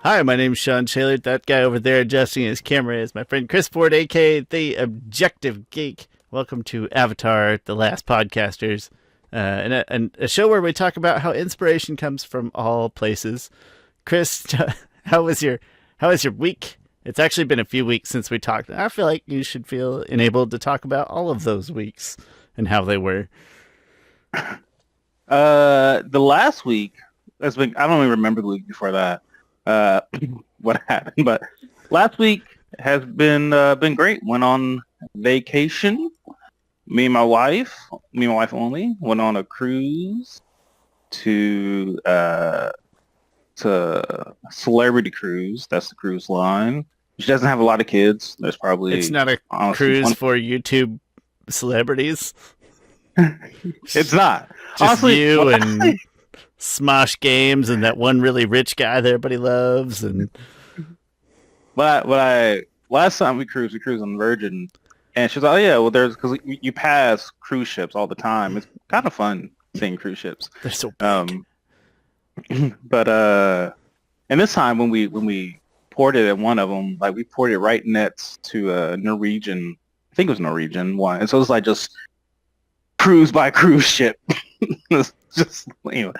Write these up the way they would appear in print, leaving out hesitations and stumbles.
Hi, my name's Shawn Shaler. That guy over there adjusting his camera is my friend Chris Ford, aka the Objective Geek. Welcome to Avatar: The Last Podcasters, and a show where we talk about how inspiration comes from all places. Chris, how was your week? It's actually been a few weeks since we talked. I feel like you should feel enabled to talk about all of those weeks and how they were. The last week has been, I don't even remember the week before that, uh, what happened, but last week has been great. Went on vacation. Me and my wife only, went on a cruise to Celebrity Cruise. That's the cruise line. She doesn't have a lot of kids. There's It's probably not a honestly cruise for YouTube celebrities. it's not. Just Honestly, you and Smosh Games and that one really rich guy that everybody loves. And last time we cruised on Virgin, and she was like, "Oh yeah, well, there's because you pass cruise ships all the time. It's kind of fun seeing cruise ships." they're so big. But and this time when we ported at one of them, like we ported right next to a Norwegian, I think it was Norwegian one, and so it was like just cruise by cruise ship. It's just anyway.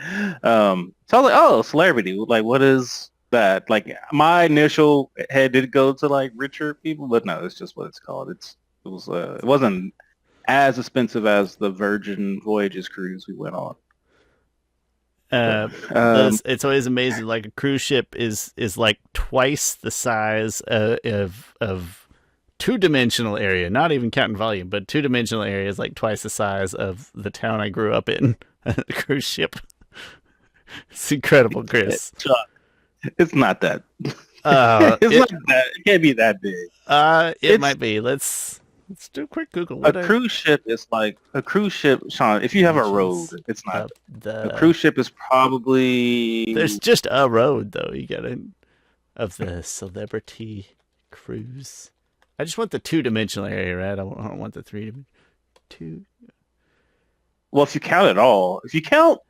So I was like, oh, celebrity. Like, what is that? Like, my initial head did go to like richer people, but no, it's just what it's called. It wasn't as expensive as the Virgin Voyages cruise we went on. Uh, But, um, it's always amazing. Like a cruise ship is like twice the size of two-dimensional area. Not even counting volume, but two-dimensional area is like twice the size of the town I grew up in. A cruise ship. It's incredible, Chris. it's not that. Uh, It's it not that. It can't be that big. it It's might be. Let's do a quick Google. a cruise ship is like a cruise ship, Sean. If you have a road, Dimensions it's not. of A the cruise ship is There's probably just a road though. You gotta of the celebrity cruise. I just want the two-dimensional area, right? I don't want the three two. well, if you count it all. If you count,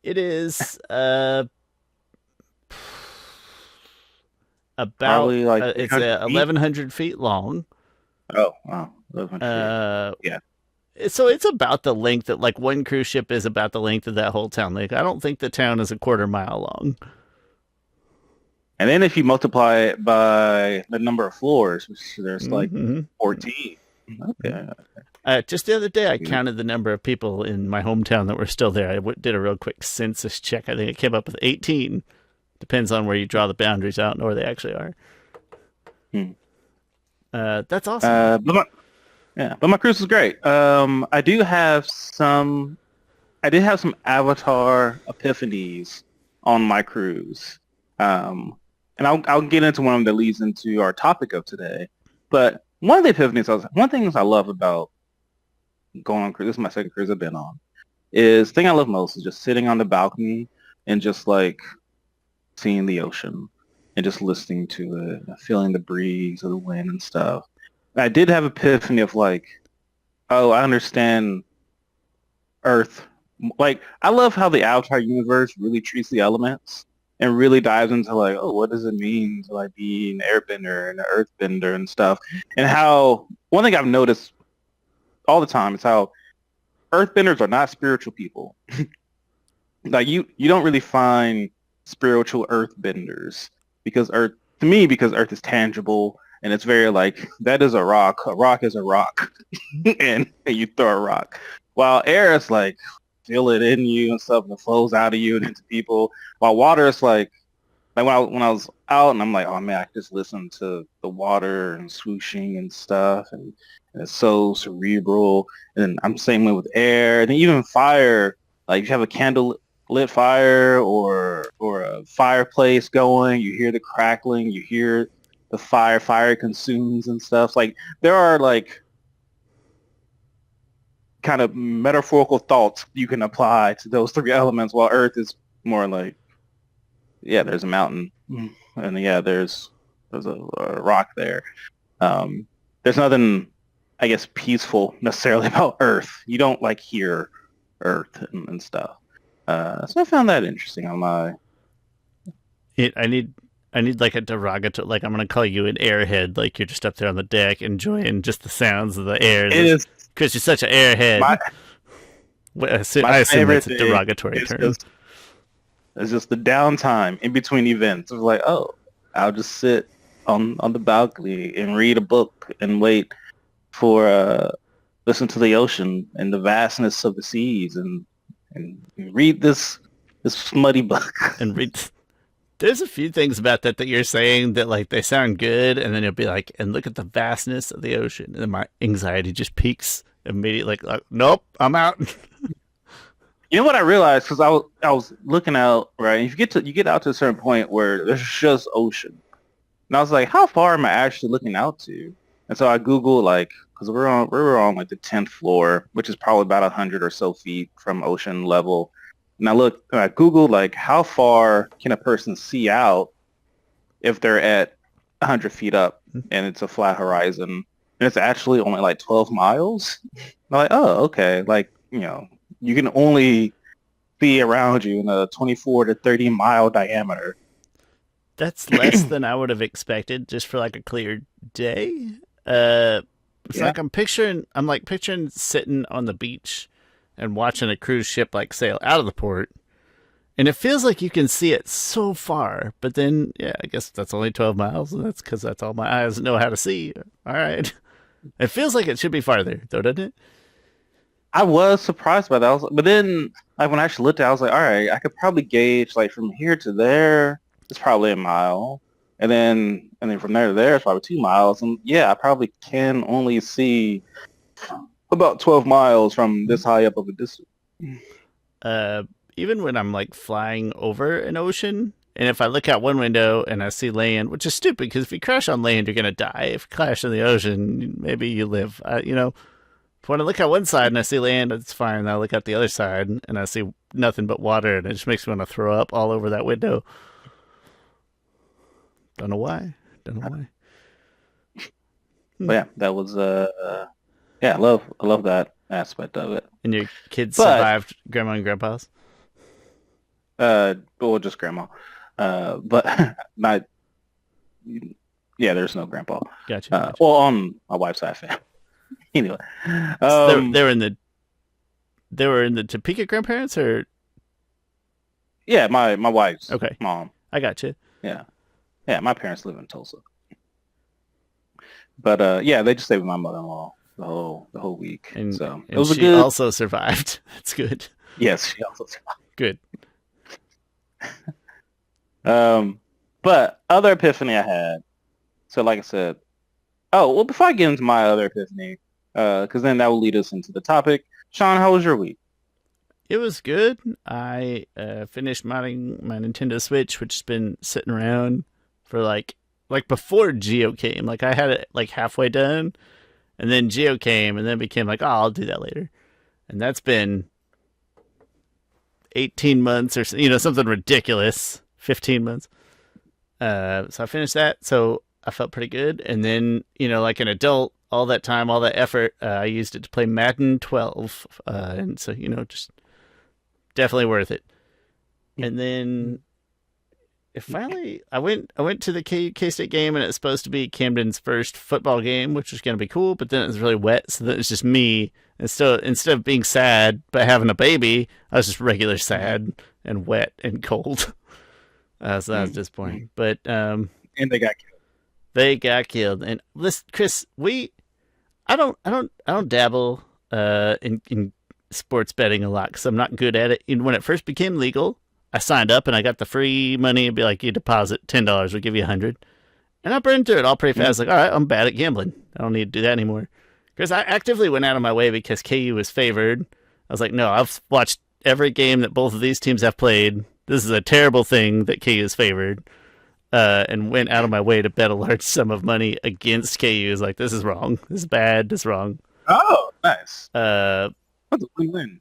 It is about probably like it's 300 feet. 1,100 feet long. Oh, wow, 1,100 feet. Uh, Yeah, so it's about the length that like one cruise ship is about the length of that whole town. Like I don't think the town is a quarter mile long. and then if you multiply it by the number of floors, which there's like Mm-hmm. 14. Okay. Just the other day, I Yeah. counted the number of people in my hometown that were still there. Did a real quick census check. I think it came up with 18. Depends on where you draw the boundaries out and where they actually are. Hmm. That's awesome. But my cruise was great. I did have some Avatar epiphanies on my cruise. And I'll get into one of them that leads into our topic of today. But one of the epiphanies, one thing I love about going on cruise, this is my second cruise I've been on, is the thing I love most is just sitting on the balcony and just like seeing the ocean and just listening to it, feeling the breeze of the wind and stuff. I did have epiphany of like, oh, I understand Earth. Like, I love how the Avatar universe really treats the elements and really dives into like, oh, what does it mean to like be an airbender and an earthbender and stuff. And how one thing I've noticed all the time is how earthbenders are not spiritual people. Like you don't really find spiritual earthbenders because Earth to me because Earth is tangible and it's very like that is a rock. A rock is a rock, and you throw a rock. While air is like feel it in you and stuff, and it flows out of you and into people. While water is like when I was out and I'm like, oh man, I could just listen to the water and swooshing and stuff, and it's so cerebral. And I'm same way with air, and then even fire. Like if you have a candle lit fire or a fireplace going, you hear the crackling, you hear the fire consumes and stuff. Like there are like kind of metaphorical thoughts you can apply to those three elements, while Earth is more like, yeah, there's a mountain, and yeah, there's a rock there. There's nothing, I guess, peaceful necessarily about Earth. You don't like hear Earth and stuff. So I found that interesting on my I need I need like a derogatory, like I'm gonna call you an airhead, like you're just up there on the deck enjoying just the sounds of the air. It is Chris, you're such an airhead. I assume favorite that's a derogatory thing. term. It's just the downtime in between events. It's like, oh, I'll just sit on the balcony and read a book and wait for listen to the ocean and the vastness of the seas and read this smutty book. And read. There's a few things about that you're saying that like they sound good, and then you'll be like, and look at the vastness of the ocean, and then my anxiety just peaks immediately. Like nope, I'm out. You know what I realized, because I was looking out, right? And you get out to a certain point where there's just ocean, and I was like, how far am I actually looking out to? And so I Googled, like, because we were on like the 10th floor, which is probably about 100 or so feet from ocean level. And I Googled, like, how far can a person see out if they're at 100 feet up and it's a flat horizon? And it's actually only like 12 miles. I'm like, oh, okay. Like, you know, you can only see around you in a 24 to 30 mile diameter. That's less than I would have expected just for like a clear day. It's like I'm picturing sitting on the beach and watching a cruise ship like sail out of the port. And it feels like you can see it so far, but then, yeah, I guess that's only 12 miles. And that's because that's all my eyes know how to see. All right. It feels like it should be farther, though, doesn't it? I was surprised by that. But then, like, when I actually looked at it, I was like, all right, I could probably gauge, like, from here to there, it's probably a mile. And then from there to there, it's probably 2 miles. And, yeah, I probably can only see about 12 miles from this high up of a distance. Even when I'm, like, flying over an ocean, and if I look out one window and I see land, which is stupid, because if you crash on land, you're going to die. If you crash in the ocean, maybe you live. When I look at one side and I see land, it's fine. I look at the other side and I see nothing but water, and it just makes me want to throw up all over that window. Don't know why. But yeah, that was I love that aspect of it. And your kids survived grandma and grandpa's? Well, just grandma. But not. Yeah, there's no grandpa. Gotcha. Well, on my wife's side, family. Anyway, so they were in the Topeka grandparents, or yeah, my wife's mom. I got you. Yeah, my parents live in Tulsa, but yeah, they just stayed with my mother-in-law the whole week. And it was she also survived. That's good. Yes, she also survived. Good. But other epiphany I had. So, like I said. Oh, well, before I get into my other epiphany, because then that will lead us into the topic. Shawn, how was your week? It was good. I finished modding my Nintendo Switch, which has been sitting around for like before Geo came. Like, I had it like halfway done, and then Geo came, and then became like, oh, I'll do that later. And that's been 18 months or something ridiculous. 15 months. So I finished that. So I felt pretty good. And then, like an adult, all that time, all that effort, I used it to play Madden 12. And so, just definitely worth it. And then I went to the K-State game, and it's supposed to be Camden's first football game, which was going to be cool. But then it was really wet. So then it's just me. And so instead of being sad by having a baby, I was just regular sad and wet and cold. So that was disappointing. But, and they got killed. They got killed. And listen, Chris, I don't dabble in sports betting a lot because I'm not good at it. And when it first became legal, I signed up and I got the free money and be like, you deposit $10, we'll give you $100. And I burned through it all pretty fast. Like, all right, I'm bad at gambling. I don't need to do that anymore. Because I actively went out of my way because KU was favored. I was like, no, I've watched every game that both of these teams have played. This is a terrible thing that KU is favored. And went out of my way to bet a large sum of money against KU. Is like, this is wrong. This is bad. This is wrong. Oh, nice. That's a win-win.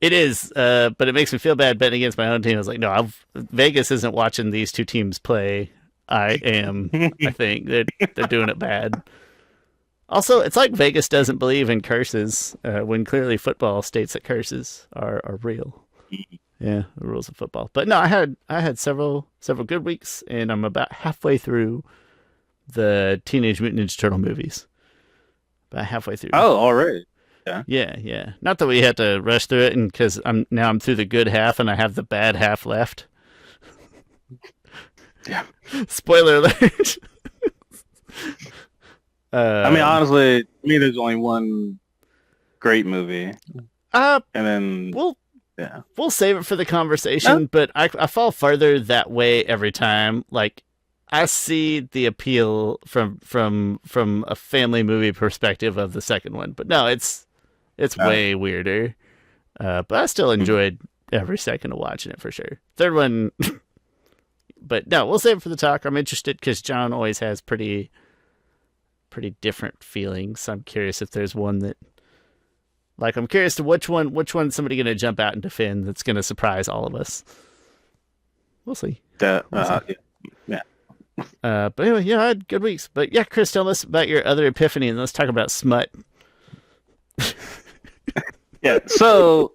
It is, but it makes me feel bad betting against my own team. I was like, no, Vegas isn't watching these two teams play. I am. I think they're doing it bad. Also, it's like Vegas doesn't believe in curses when clearly football states that curses are real. Yeah, the rules of football. But no, I had several good weeks, and I'm about halfway through the Teenage Mutant Ninja Turtle movies. About halfway through. Oh, already. Yeah. Yeah, yeah. Not that we had to rush through it, and because I'm through the good half, and I have the bad half left. Yeah. Spoiler alert. I mean, honestly, to me, there's only one great movie, uh, and then we'll yeah. we'll save it for the conversation, but I fall farther that way every time. Like, I see the appeal from a family movie perspective of the second one, but no, it's way weirder. But I still enjoyed every second of watching it for sure. Third one, but no, we'll save it for the talk. I'm interested because John always has pretty different feelings. I'm curious if there's one that, like, I'm curious to which one's somebody going to jump out and defend that's going to surprise all of us. We'll see. Yeah. But anyway, yeah, I had good weeks. But yeah, Chris, tell us about your other epiphany, and let's talk about smut. Yeah. So,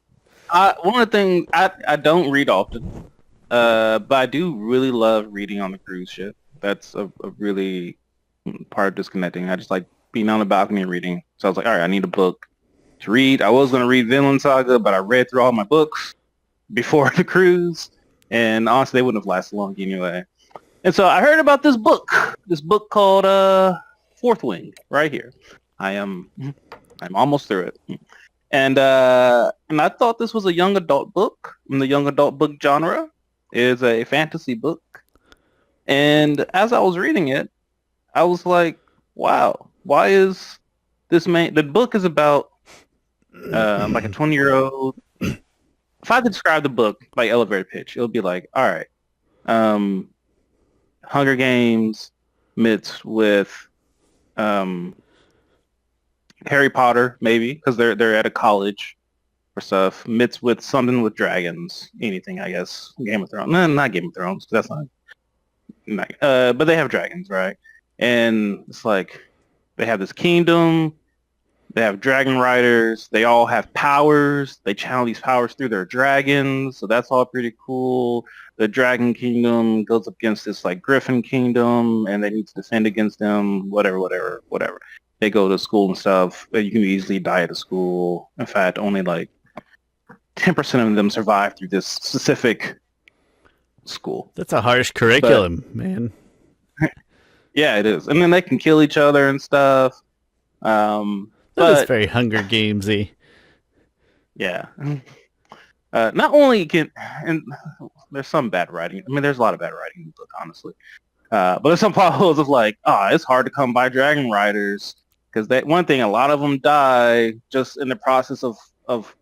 one of the things I don't read often, but I do really love reading on the cruise ship. That's a really part of disconnecting. I just like being on the balcony and reading. So I was like, all right, I need a book to read. I was going to read Vinland Saga, but I read through all my books before the cruise, and honestly, they wouldn't have lasted long anyway. And so I heard about this book called Fourth Wing, right here. I'm almost through it, and I thought this was a young adult book. In the young adult book genre, is a fantasy book, and as I was reading it, I was like, wow, why is this man? The book is about like a 20-year-old. If I had to describe the book like elevator pitch, it would be like, all right, Hunger Games mixed with Harry Potter, maybe, because they're at a college or stuff, mixed with something with dragons, anything, I guess. Game of Thrones. No, not Game of Thrones. That's not but they have dragons, right? And it's like they have this kingdom. They have dragon riders. They all have powers. They channel these powers through their dragons. So that's all pretty cool. The dragon kingdom goes up against this like griffin kingdom, and they need to defend against them. Whatever. They go to school and stuff, but you can easily die at a school. In fact, only like 10% of them survive through this specific school. That's a harsh curriculum, man. Yeah, it is. And then they can kill each other and stuff. That is very Hunger Gamesy. Yeah. Not only can, and there's some bad writing. I mean, there's a lot of bad writing in the book, honestly. But there's some plot of like, it's hard to come by dragon riders because that one thing, a lot of them die just in the process of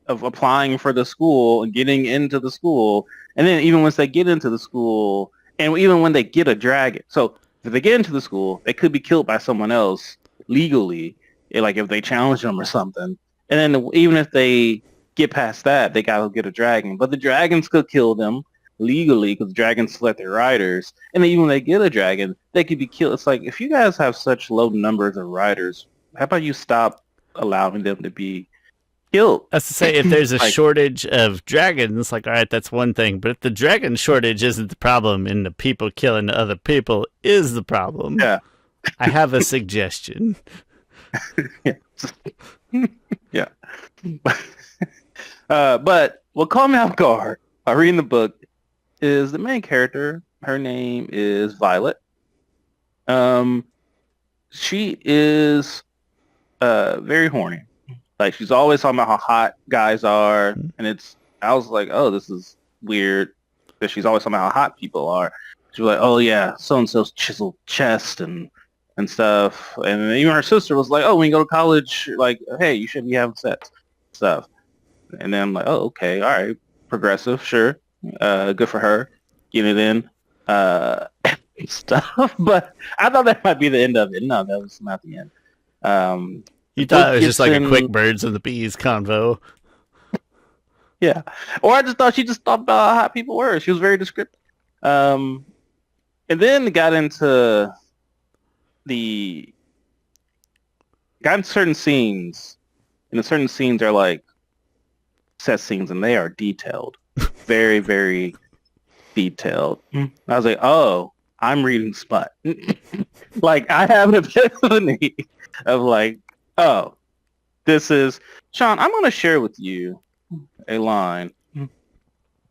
applying for the school and getting into the school, and then even once they get into the school, and even when they get a dragon, so if they get into the school, they could be killed by someone else legally. Like if they challenge them or something. And then even if they get past that, they gotta get a dragon. But the dragons could kill them legally because dragons select their riders. And then even when they get a dragon, they could be killed. It's like, if you guys have such low numbers of riders, how about you stop allowing them to be killed? That's to say, if there's a shortage of dragons, like, all right, that's one thing. But if the dragon shortage isn't the problem and the people killing other people is the problem, I have a suggestion. Yeah. But what caught me off guard by reading the book is the main character. Her name is Violet. She is very horny. Like, she's always talking about how hot guys are, and I was like, oh, this is weird that she's always talking about how hot people are. She was like, oh yeah, so-and-so's chiseled chest and stuff. And even her sister was like, oh, when you go to college, like, hey, you shouldn't be having sex stuff. And then I'm like, oh, okay, all right, progressive, sure. Good for her. Get it in. Stuff. But I thought that might be the end of it. No, that was not the end. You thought it was just like a quick birds and the bees convo. Yeah. Or I just thought she just thought about how hot people were. She was very descriptive. And then got into certain scenes, and the certain scenes are like set scenes, and they are detailed. very, very detailed. I was like, oh, I'm reading smut. Like, I have an epiphany of like, oh, this is Shawn. I'm going to share with you a line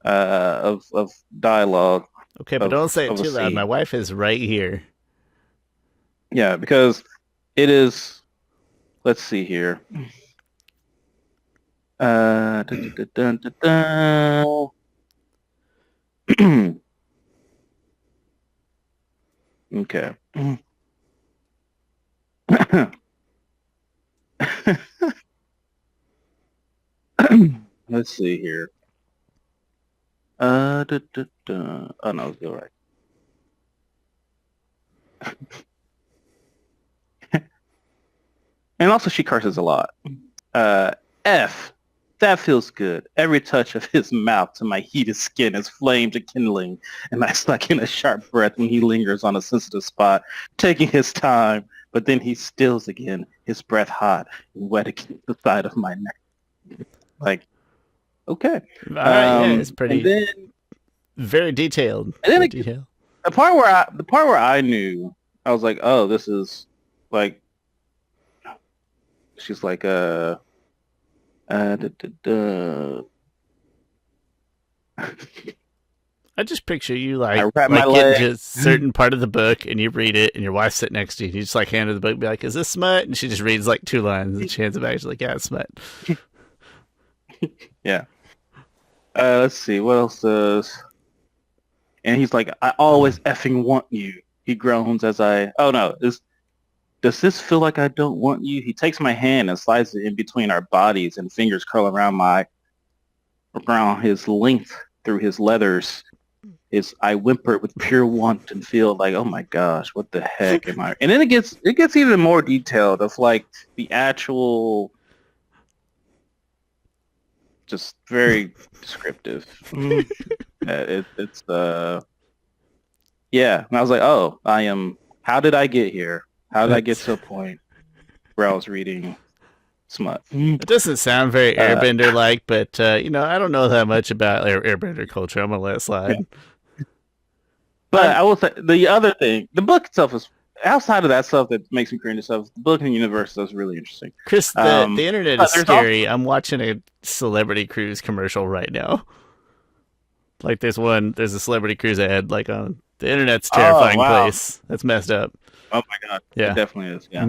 of dialogue Okay, but don't say it of a too loud. My scene. wife is right here. Yeah, because it is. Let's see here. Dun, dun, dun, dun, dun. Okay. Let's see here. Oh no, it's all right. And also, she curses a lot. Uh, F. That feels good. Every touch of his mouth to my heated skin is flames and kindling, and I suck in a sharp breath when he lingers on a sensitive spot, taking his time. But then he stills again, his breath hot and wet against the side of my neck. Like, okay. All right, yeah, it's And pretty then, very detailed. and then Very it, detailed. the part where I knew, I was like, oh, this is like, she's like, da, da, da. I just picture you I wrap my getting leg. to a certain part of the book and you read it and your wife sitting next to you and you just like hand her the book and be like, is this smut? And she just reads like 2 lines and she hands it back. She's like, yeah, it's smut. Yeah. Let's see. What else does... And he's like, I always effing want you. He groans as I... Oh, no. Does this feel like I don't want you? He takes my hand and slides it in between our bodies and fingers curl around his length through his leathers. I whimpered with pure want and feel like, oh my gosh, what the heck am I? And then it gets even more detailed of like the actual, just very descriptive. It's yeah. And I was like, oh, how did I get here? How did I get to a point where I was reading smut? It doesn't sound very Airbender like, but I don't know that much about Airbender culture. I'm gonna let it slide. Yeah. But I will say the other thing, the book itself is outside of that stuff that makes me cringe and stuff. The book and the universe is really interesting. Chris, the internet is scary. I'm watching a Celebrity Cruise commercial right now. Like there's a Celebrity Cruise ad like on the internet's a terrifying place. That's messed up. Oh my god. Yeah. It definitely is. Yeah.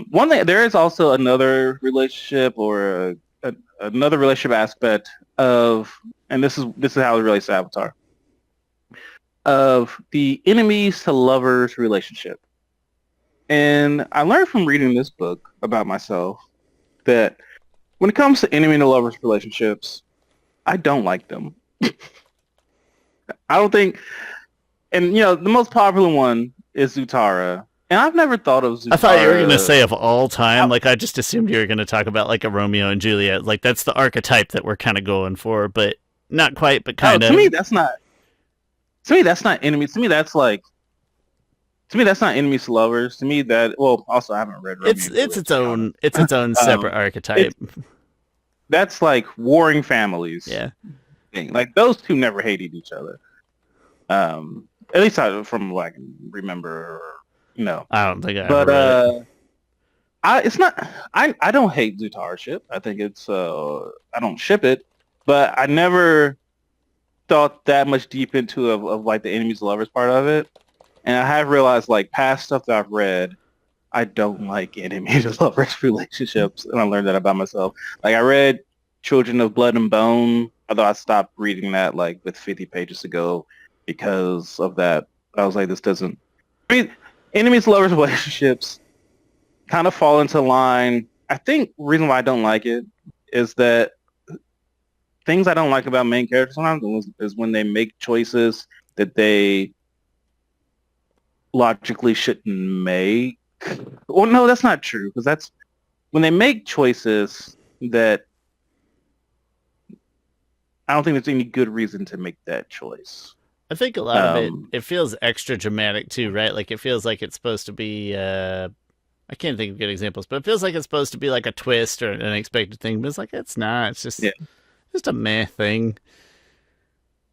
One thing, there is also another relationship or another relationship aspect of, and this is how it relates to Avatar, of the enemies to lovers relationship. And I learned from reading this book about myself that when it comes to enemy to lovers relationships, I don't like them. I don't think, and the most popular one is Zutara. And I've never thought of Zutara. I thought you were going to say of all time. Like, I just assumed you were going to talk about, like, a Romeo and Juliet. Like, that's the archetype that we're kind of going for, but not quite, but kind of. To me, that's not enemies. To me, that's like... To me, that's not enemies to lovers. To me, that... Well, also, I haven't read Romeo and Juliet. It's its own separate archetype. That's like warring families. Yeah. Thing. Like, those two never hated each other. At least from what I can remember... No, I don't think I but ever read it. it's not. I don't hate Zutara ship. I think it's I don't ship it, but I never thought that much deep into of like the enemies to lovers part of it. And I have realized like past stuff that I've read, I don't like enemies to lovers relationships, and I learned that about myself. Like I read Children of Blood and Bone, although I stopped reading that like with 50 pages ago because of that. I was like, this doesn't. I mean, enemies to lovers relationships kind of fall into line. I think the reason why I don't like it is that things I don't like about main characters sometimes is when they make choices that they logically shouldn't make. Well, no, that's not true, because that's when they make choices that I don't think there's any good reason to make that choice. I think a lot of it feels extra dramatic too, right? Like it feels like it's supposed to be I can't think of good examples, but it feels like it's supposed to be like a twist or an unexpected thing, but it's like it's not. It's Yeah, just a meh thing.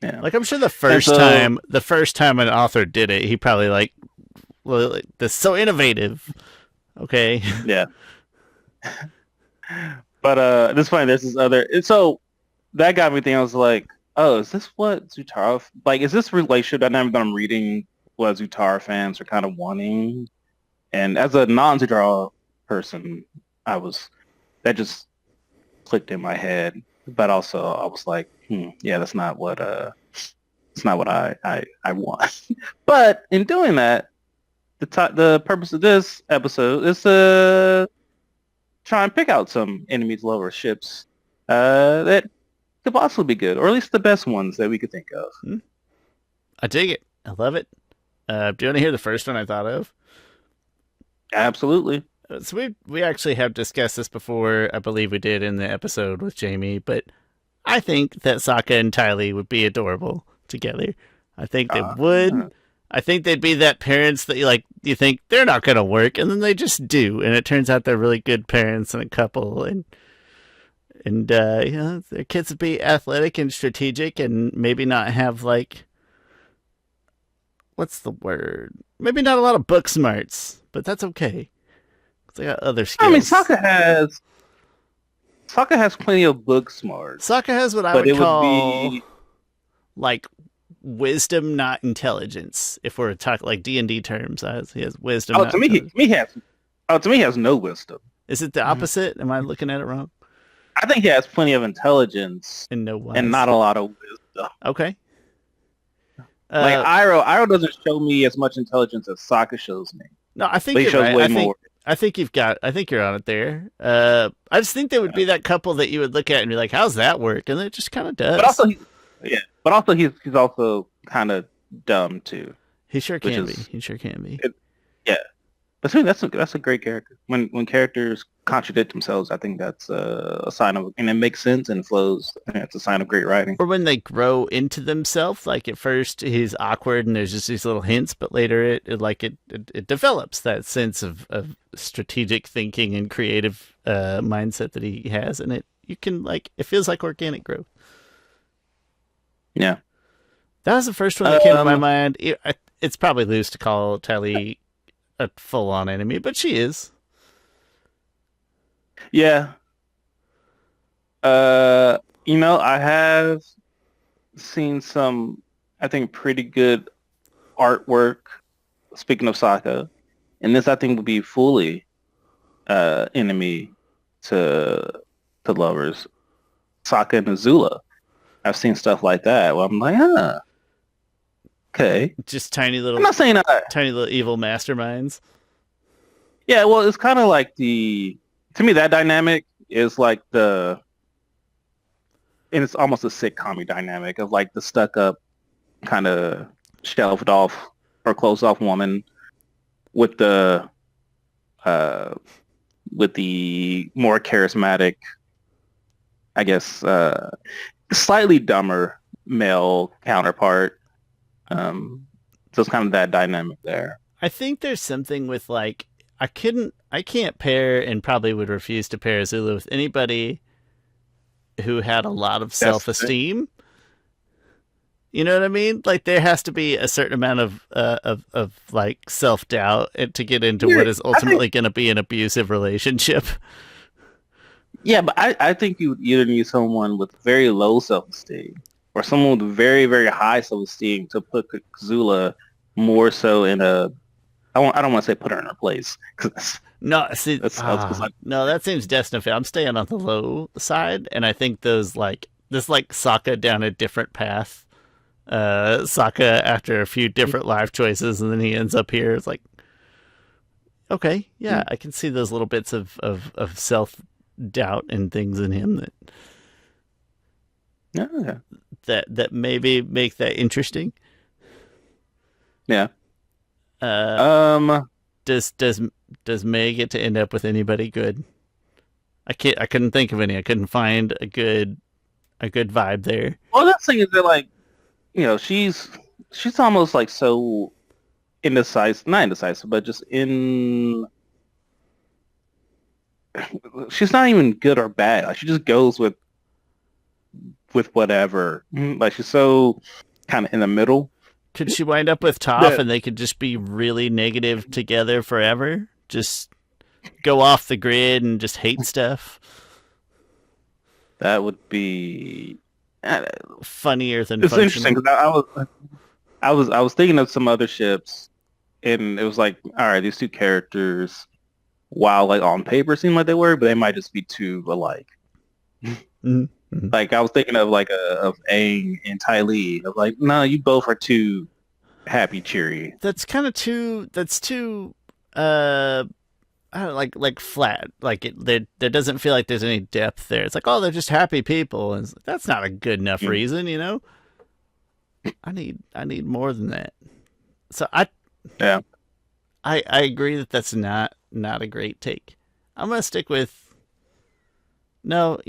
yeah. Like I'm sure And so, the first time an author did it, he probably like, well, like, this is so innovative. Okay. yeah. But this funny. There's this other. And so that got me thinking. I was like, oh, is this what Zutara like? Is this relationship dynamic that I'm reading what Zutara fans are kind of wanting? And as a non-Zutara person, I was that just clicked in my head. But also, I was like, yeah, that's not what it's not what I want. But in doing that, the purpose of this episode is to try and pick out some enemies, lower ships that could possibly be good, or at least the best ones that we could think of. I dig it. I love it. Do you want to hear the first one I thought of? Absolutely. So we actually have discussed this before. I believe we did in the episode with Jamie, but I think that Sokka and Tylee would be adorable together. I think they would. I think they'd be that parents that you think they're not going to work, and then they just do, and it turns out they're really good parents and a couple, and their kids would be athletic and strategic, and maybe not have like, what's the word? Maybe not a lot of book smarts, but that's okay. 'Cause they got other skills. I mean, Sokka has plenty of book smarts. Sokka has what I but would it would call be like wisdom, not intelligence. If we're talking like D&D terms, he has wisdom. to me he has no wisdom. Is it the opposite? Am I looking at it wrong? I think he has plenty of intelligence And no wise. and not a lot of wisdom. Okay. Like Iroh doesn't show me as much intelligence as Sokka shows me. No, I think But he you're shows right. way more. I think you're on it there. I just think they would be that couple that you would look at and be like, "How's that work?" And it just kind of does. But also he's also kind of dumb too. He sure can be. He sure can be. Yeah, but to me, that's a great character. When characters contradict themselves, I think that's a sign of, and it makes sense and flows. I think that's a sign of great writing. Or when they grow into themselves, like at first he's awkward and there's just these little hints, but later it develops that sense of strategic thinking and creative mindset that he has, and it feels like organic growth. Yeah, that was the first one that came to my mind. It's probably loose to call Tylee a full-on enemy, but she is. Yeah. I have seen some, I think, pretty good artwork. Speaking of Sokka, and this I think would be fully enemy to lovers. Sokka and Azula. I've seen stuff like that. Well, I'm like, okay. Just tiny little. I'm not saying tiny little evil masterminds. Yeah, well, it's kind of like to me, that dynamic is like and it's almost a sitcom dynamic of like the stuck up, kind of shelved off or closed off woman with the more charismatic, I guess, slightly dumber male counterpart. So it's kind of that dynamic there. I think there's something with like, I can't pair and probably would refuse to pair Azula with anybody who had a lot of self-esteem. You know what I mean? Like there has to be a certain amount of like self-doubt to get into what is ultimately going to be an abusive relationship. Yeah, but I think you would either need someone with very low self-esteem or someone with very, very high self-esteem to put Azula more so in a, I don't want to say put her in her place. No, see, no, that seems destined. I'm staying on the low side, and I think this Sokka down a different path. Sokka after a few different life choices, and then he ends up here. It's like, okay, yeah, I can see those little bits of self-doubt and things in him that maybe make that interesting. Yeah. Does May get to end up with anybody good? I couldn't think of any. I couldn't find a good vibe there. Well, that thing is that, like, she's almost like so indecisive, not indecisive, but just she's not even good or bad. Like she just goes with whatever. Like she's so kind of in the middle. Could she wind up with Toph That and they could just be really negative together forever? Just go off the grid and just hate stuff? that would be. uh, Funnier than It's interesting functional. because I was thinking of some other ships, and it was like, all right, these two characters, while like on paper seem like they were, but they might just be too alike. Mm-hmm. Like I was thinking of like of Aang and Ty Lee. Of like, no, you both are too happy, cheery. That's kind of too. That's too. Uh, I don't know, like flat. Like there doesn't feel like there's any depth there. It's like, oh, they're just happy people, and that's not a good enough Mm. reason, you know. I need more than that. So Yeah. I agree that that's not a great take. I'm gonna stick with no.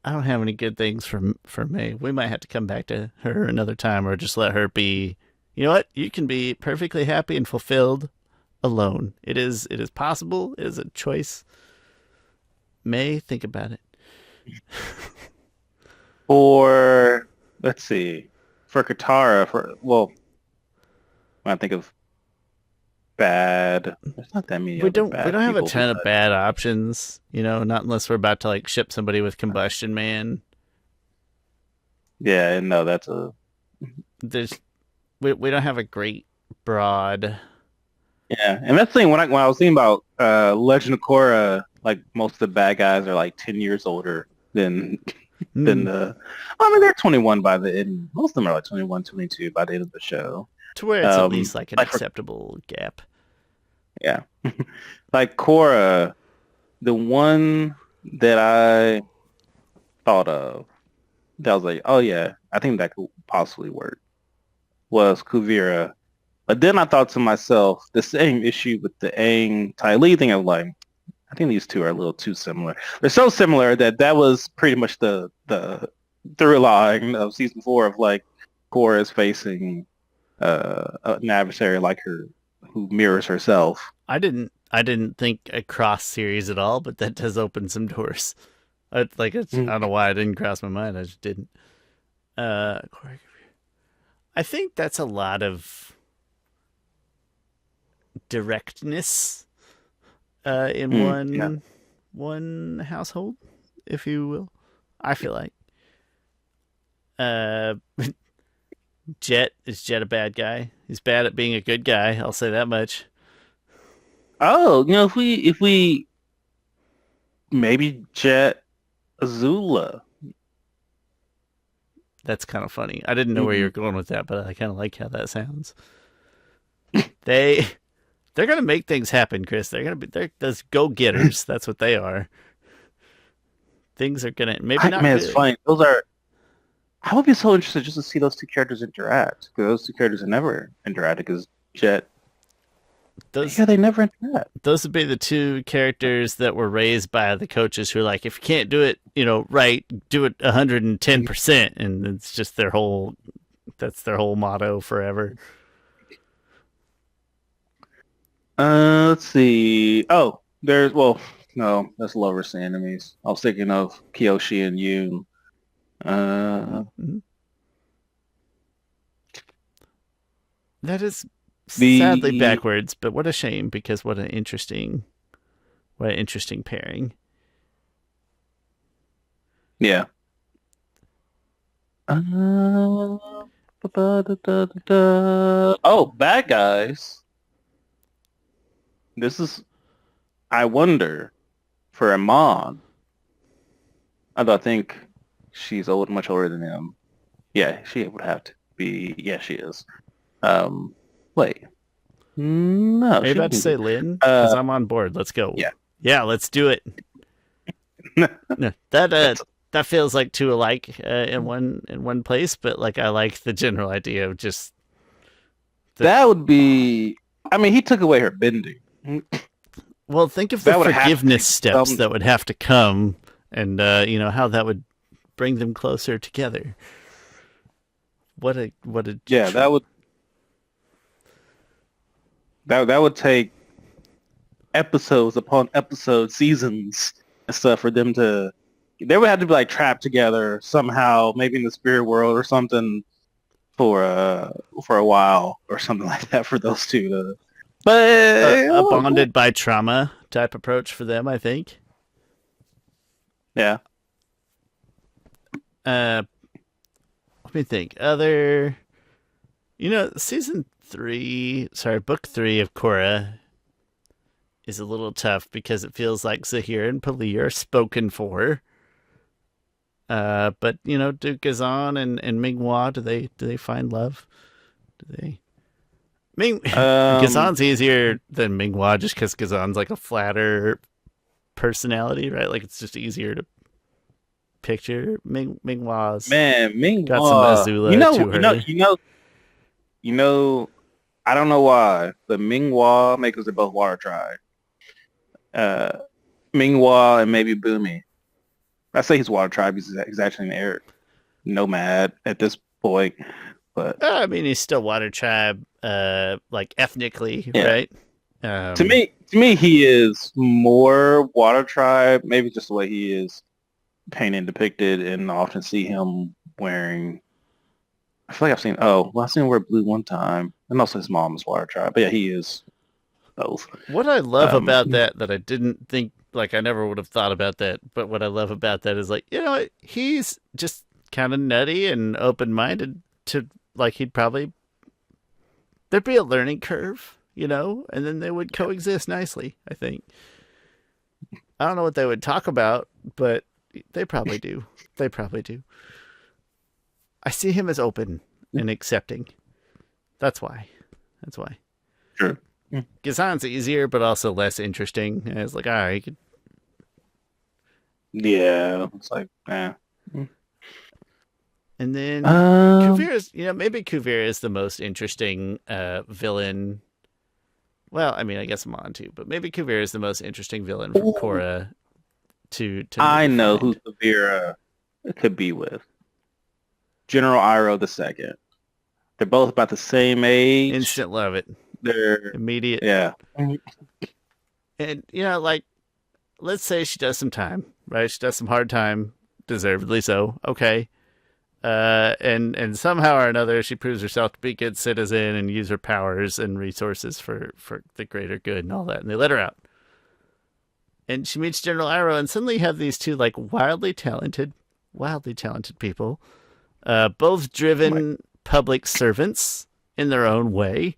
I don't have any good things for May. We might have to come back to her another time, or just let her be. You know what? You can be perfectly happy and fulfilled alone. It is possible. It is a choice. May, think about it. Or let's see, for Katara, when I think of bad, there's not that many We other don't we bad don't have a people ton of bad options, not unless we're about to like ship somebody with Combustion Man. yeah, no, that's a There's we don't have a great broad. yeah, and that's the thing when I was thinking about Legend of Korra, like most of the bad guys are like 10 years older than than Mm, the. I mean, they're 21 by the end. Most of them are like 21, 22 by the end of the show. to where it's at Um, least like an like for acceptable gap. yeah, like Korra, the one that I thought of that was like, oh yeah, I think that could possibly work was Kuvira. But then I thought to myself, the same issue with the Aang Ty Lee thing. I'm like, I think these two are a little too similar. They're so similar that was pretty much the through line of season 4 of like Korra is facing an adversary like her who mirrors herself. I didn't think a cross series at all, but that does open some doors. I Mm. don't know why it didn't cross my mind. I just didn't. Uh, I think that's a lot of directness in Yeah. one household, if you will. I feel like uh, Jet a bad guy. He's bad at being a good guy. I'll say that much. Oh, if we maybe Jet Azula. That's kind of funny. I didn't know where you Mm. were going with that, but I kind of like how that sounds. They they're gonna make things happen, Chris. They're those go getters. That's what they are. Things are gonna maybe not Man, it's good. funny. Those are. I would be so interested just to see those two characters interact because those two characters have never interacted because Jet. Those Yeah, they never interact. those would be the two characters that were raised by the coaches who are like, if you can't do it, right, do it 110%, and it's just that's their whole motto forever. Let's see. Oh, no, that's lovers to enemies. I was thinking of Kyoshi and Yoon. Uh, Mhm. That is sadly the backwards, but what a shame because what an interesting pairing. yeah. Oh, bad guys. This is. I wonder for Amon. I think she's much older than him. Yeah, she would have to be. Yeah, she is. Wait. No, Are you she about to wouldn't be. say Lynn? Because Uh, I'm on board. Let's go. yeah. Yeah, let's do it. No, That's that feels like two alike in one place, but like I like the general idea of just the. that would be. I mean, he took away her bending. Well, think of the That would have to forgiveness take steps some. that would have to come, and how that would bring them closer together. What a Yeah, that would take episodes upon episode seasons and stuff for them to. They would have to be like trapped together somehow, maybe in the spirit world or something for a while or something like that for those two to. But A bonded by trauma type approach for them, I think. Yeah. Let me think. Book 3 of Korra is a little tough because it feels like Zahir and Pali are spoken for. But do Gazan and Minghua, do they find love? Do they? Gazan's easier than Minghua just because Gazan's like a flatter personality, right? Like it's just easier to picture. Minghua's got some Azula to her. I don't know why, but Minghua makes it both water tribe. Minghua and maybe Boomy. I say he's water tribe. He's actually an air nomad at this point. But I mean, he's still water tribe, like ethnically, yeah. right? To me, he is more water tribe. Maybe just the way he is painted and depicted, and I often see him wearing. I feel like I've seen him wear blue one time, and also his mom is water tribe. But yeah, he is both. What I love about that I didn't think, like I never would have thought about that, but what I love about that is like, he's just kind of nutty and open-minded to, like, there'd be a learning curve, and then they would coexist nicely, I think. I don't know what they would talk about, but they probably do. They probably do. I see him as open and accepting. That's why. Sure. Gazan's easier, but also less interesting. And it's like, all right, yeah, it's like, eh. And then Kuvira's, maybe Kuvira is the most interesting villain. Well, I mean, I guess Mon too, but maybe Kuvira is the most interesting villain from Korra to I know who Kuvira could be with. General Iroh II. They're both about the same age. Instant love it. They're immediate. Yeah. And, like, let's say she does some time, right? She does some hard time, deservedly so. Okay. And somehow or another, she proves herself to be a good citizen and use her powers and resources for the greater good and all that. And they let her out. And she meets General Iroh, and suddenly you have these two, like, wildly talented people, both driven public servants in their own way.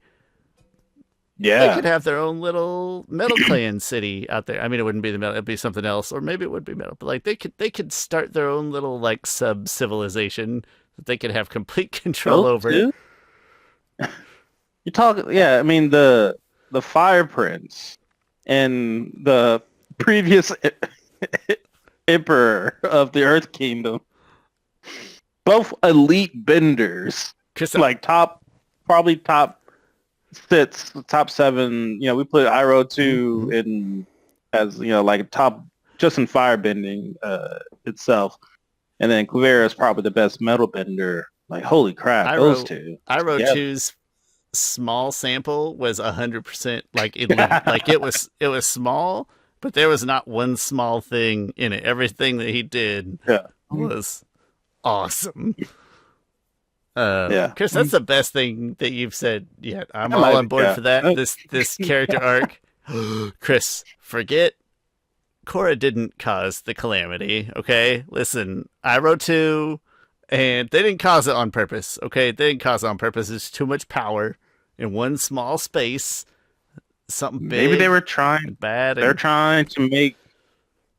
Yeah. They could have their own little metal clan city out there. I mean, it wouldn't be the metal, it'd be something else, or maybe it would be metal. But like they could start their own little like sub civilization that they could have complete control over. You're talking, yeah. I mean, the Fire Prince and the previous emperor of the Earth Kingdom, both elite benders, like probably top 7. We put Iroh 2 in as like top just in firebending itself, and then Kuvira is probably the best metal bender. Like, holy crap, those two. Iroh 2's small sample was 100% like elite. Like it was small, but there was not one small thing in it. Everything that he did was awesome. Chris, that's the best thing that you've said yet. I'm all on board for that. This character arc. Chris, forget Korra didn't cause the calamity, okay? Listen, Iroh 2, and they didn't cause it on purpose, okay? They didn't cause it on purpose. It's too much power in one small space. Something big. Maybe they were trying bad. They're trying to make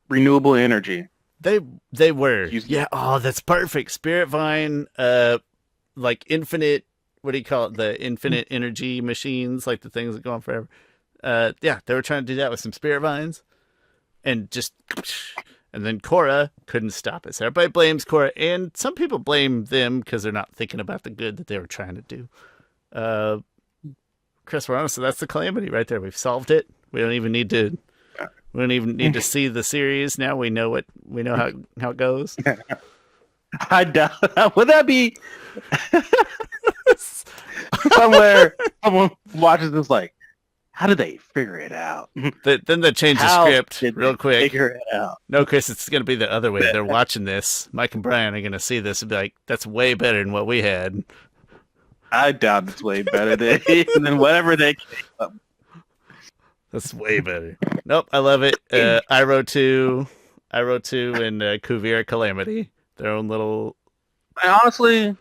renewable energy. They were. Yeah, that's perfect. Spirit Vine, like infinite, what do you call it? The infinite energy machines, like the things that go on forever. They were trying to do that with some spirit vines, and then Korra couldn't stop it. So everybody blames Korra, and some people blame them because they're not thinking about the good that they were trying to do. Chris, we're honest, so that's the calamity right there. We've solved it. We don't even need to see the series now. We know how it goes. I doubt. Would that be somewhere someone watches this like, how did they figure it out? Then they change the How script did real they quick. figure it out? No, Chris, it's going to be the other way. They're watching this. Mike and Bryan are going to see this and be like, that's way better than what we had. I doubt it's way better than whatever they came up. That's way better. Nope, I love it. Iroh 2, and Kuvira Calamity. Their own little... And honestly,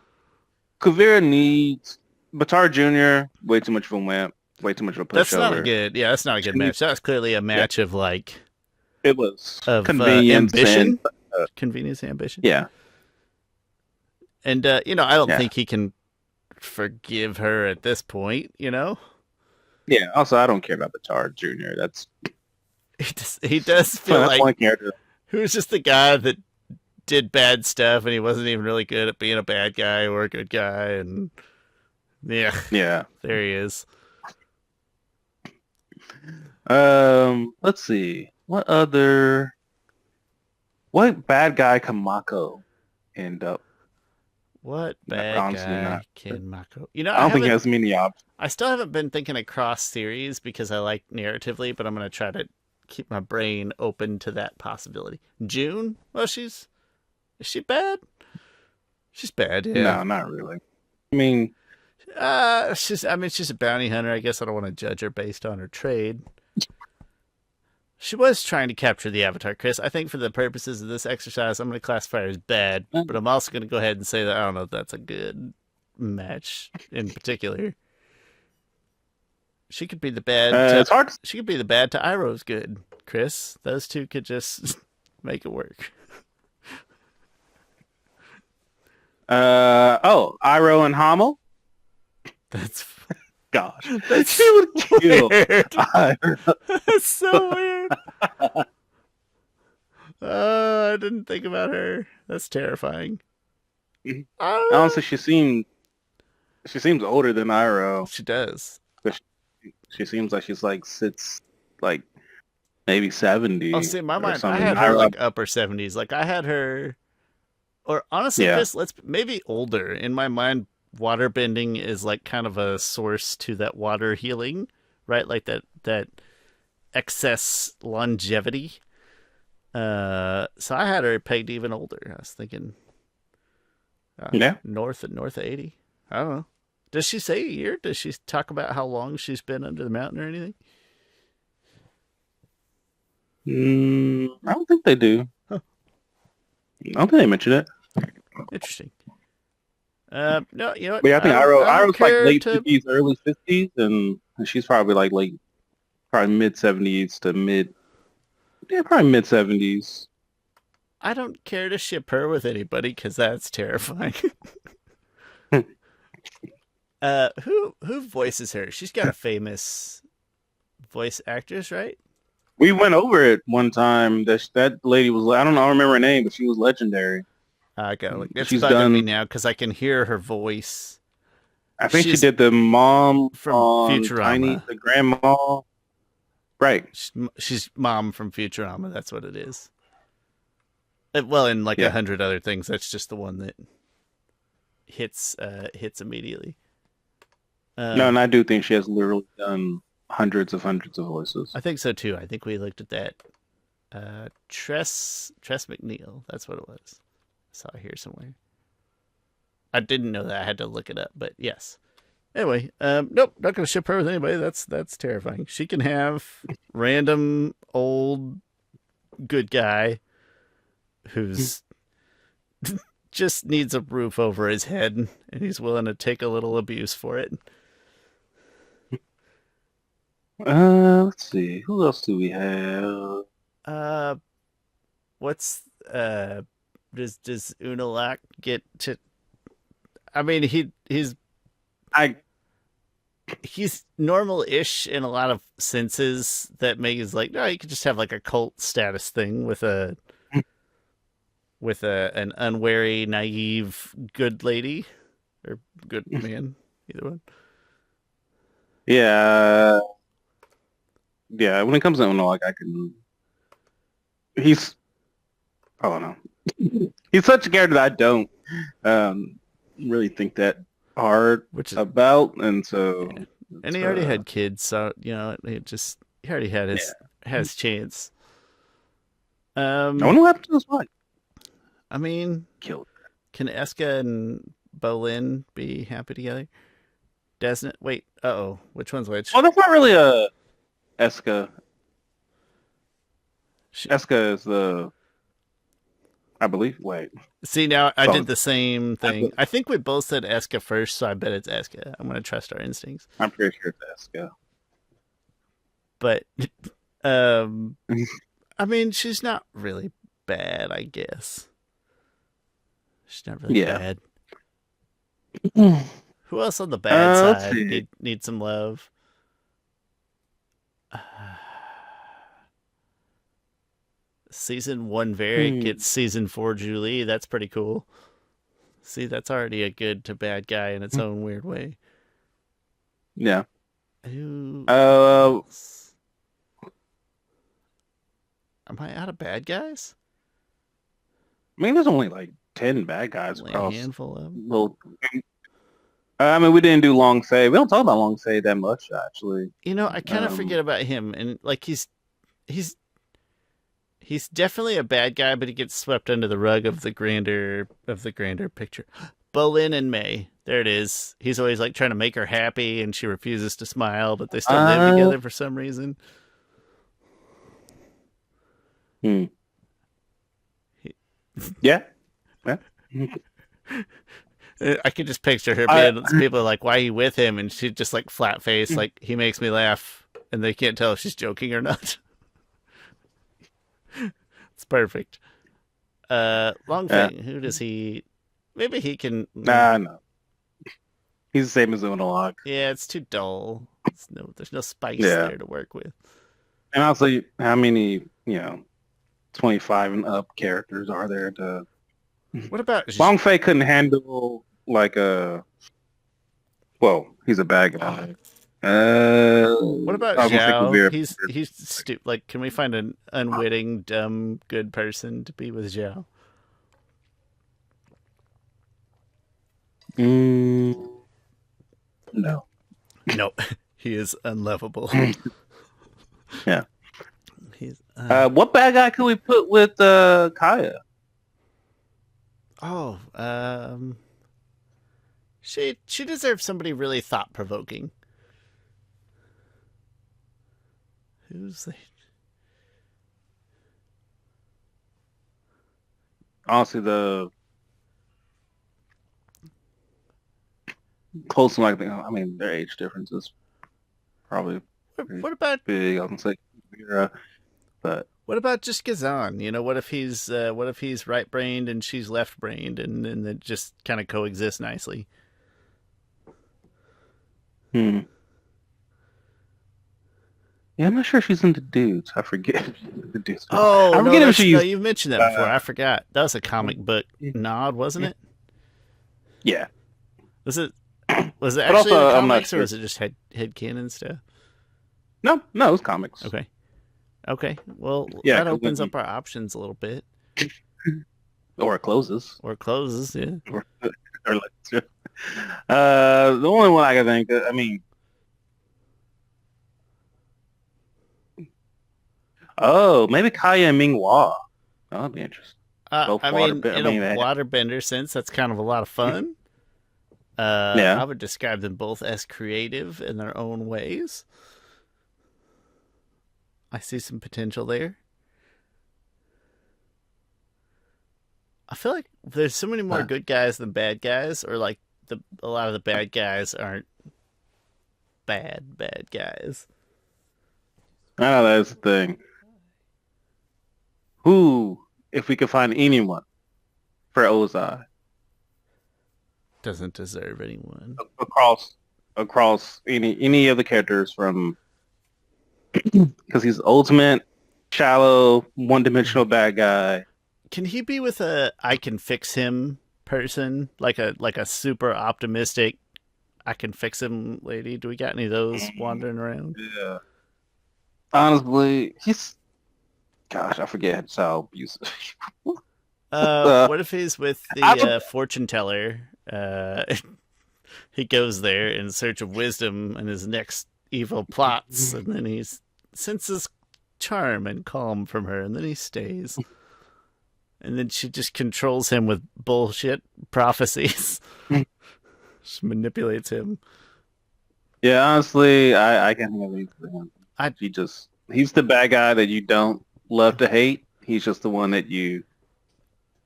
Kuvira needs Batar Jr. Way too much of a wimp. Way too much of a pushover. That's not a good... Yeah, that's not a good match. That's clearly a match of, like... It was of convenience ambition. and, Convenience and ambition. Yeah. And, I don't think he can forgive her at this point, Yeah. Also, I don't care about Batar Jr. That's... He does feel like... one character. Who's just the guy that did bad stuff and he wasn't even really good at being a bad guy or a good guy, and... Yeah. There he is. Let's see. What bad guy can Mako end up? What bad guy can Mako? I don't think he has many options. I still haven't been thinking across series because I like narratively, but I'm going to try to keep my brain open to that possibility. June? Well, is she bad? She's bad, yeah. No, not really. I mean, she's a bounty hunter. I guess I don't want to judge her based on her trade. She was trying to capture the Avatar, Chris. I think for the purposes of this exercise, I'm going to classify her as bad, but I'm also going to go ahead and say that I don't know if that's a good match in particular. She could be the bad. It's hard. She could be the bad to Iroh's good, Chris. Those two could just make it work. Iroh and Hamel. That's gosh. She would kill Iroh. That's so weird. I didn't think about her. That's terrifying. Honestly, she seems older than Iroh. She does. She seems like she's sits maybe 70. Oh, see, in my mind, I had her upper 70s. Like I had her, or honestly, Chris, maybe older. In my mind, waterbending is like kind of a source to that water healing, right? Like that excess longevity. So I had her pegged even older. I was thinking, north of 80. I don't know. Does she say a year? Does she talk about how long she's been under the mountain or anything? I don't think they do. Huh. I don't think they mention it. Interesting. No, you know what? But yeah, I think Iroh's like late 50s, early 50s, and she's probably probably mid 70s to probably mid 70s. I don't care to ship her with anybody because that's terrifying. Who voices her? She's got a famous voice actress, right? We went over it one time. That lady was, I don't remember her name, but she was legendary. I gotta look. It's bugging me now because I can hear her voice. I think she did the mom from Futurama. The grandma. Right. She's mom from Futurama. That's what it is. Well, and 100 other things. That's just the one that hits immediately. No, and I do think she has literally done hundreds of voices. I think so too. I think we looked at that. Tress McNeil. That's what it was. I saw it here somewhere. I didn't know that. I had to look it up, but yes. Anyway, nope, not going to ship her with anybody. That's terrifying. She can have random old good guy who's just needs a roof over his head, and he's willing to take a little abuse for it. Let's see. Who else do we have? What's does Unalak get to? I mean, he's normal-ish in a lot of senses that make is like, no, you could just have like a cult status thing with an unwary, naive, good lady or good man, either one. Yeah. When it comes to Unalak, I don't know. He's such a character that I don't really think that hard about, and so And he already had kids, so he already had his chance. I wonder what happened to his wife. I mean, Killed her. can Eska and Bolin be happy together? Doesn't it? Wait, which one's which? Well, that's not really a Eska. Eska is the, I believe. Wait. See, now I did the same thing. I think we both said Eska first, so I bet it's Eska. I'm going to trust our instincts. I'm pretty sure it's Eska. But, I mean, she's not really bad, I guess. She's not really bad. Who else on the bad side need some love? Season 1 Varric gets Season 4 Julie. That's pretty cool. See, that's already a good to bad guy in its own weird way. Yeah. Who Am I out of bad guys? I mean, there's only like 10 bad guys across. A handful of them. Well, I mean, we didn't do Long Say. We don't talk about Long Say that much, actually. I kind of forget about him, and like he's definitely a bad guy, but he gets swept under the rug of the grander picture. Bolin and May, there it is. He's always like trying to make her happy, and she refuses to smile, but they still live together for some reason. Yeah. I could just picture her being. People are like, "Why are you with him?" And she just like flat face, like he makes me laugh, and they can't tell if she's joking or not. It's perfect. Longfang, who does he? Maybe he can. No. He's the same as Unalog. Yeah, it's too dull. There's no spice there to work with. And also, how many 25 and up characters are there to? What about Longfei couldn't handle like a. Well, he's a bad guy. What about Zhao? He's stupid. Like, can we find an unwitting, dumb, good person to be with Zhao? No. No, he is unlovable. Yeah. What bad guy could we put with Kaya? Oh, she deserves somebody really thought provoking. Who's the? Honestly, the close to like I mean, their age difference is probably what about big. I can say, but what about just Gazan? What if he's right brained and she's left brained, and they just kind of coexist nicely? Yeah, I'm not sure if she's into dudes. I forget the dudes. Oh, I forget if she's. You've mentioned that before. I forgot. That was a comic book nod, wasn't it? Yeah. Was it actually also, the comics, or was it just headcanon stuff? No, it was comics. Okay. Well, that opens up our options a little bit. Or it closes. Yeah. The only one I can think of, I mean, maybe Kaya and Minghua. That would be interesting. I mean, in a waterbender sense, that's kind of a lot of fun. I would describe them both as creative in their own ways. I see some potential there. I feel like there's so many more good guys than bad guys, or like a lot of the bad guys aren't bad guys. I know that's the thing. Who, if we could find anyone for Ozai, doesn't deserve anyone across any of the characters from, because he's ultimate, shallow, one-dimensional bad guy. Can he be with I can fix him person, like a super optimistic I can fix him lady? Do we got any of those wandering around? Yeah. Honestly, gosh, I forget how abusive. What if he's with the fortune teller? he goes there in search of wisdom and his next evil plots, and then he senses charm and calm from her, and then he stays. And then she just controls him with bullshit prophecies. Just manipulates him. Yeah, honestly, I can't think of anything for him. He's the bad guy that you don't love to hate. He's just the one that you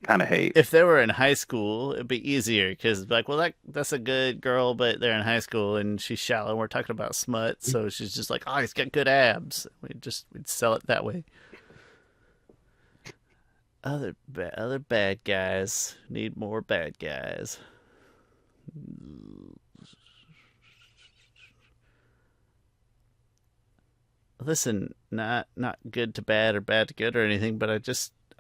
kind of hate. If they were in high school, it'd be easier because, like, well, that's a good girl, but they're in high school and she's shallow. And we're talking about smut, so she's just like, oh, he's got good abs. We'd sell it that way. Other bad guys need more bad guys. Listen, not good to bad or bad to good or anything, but I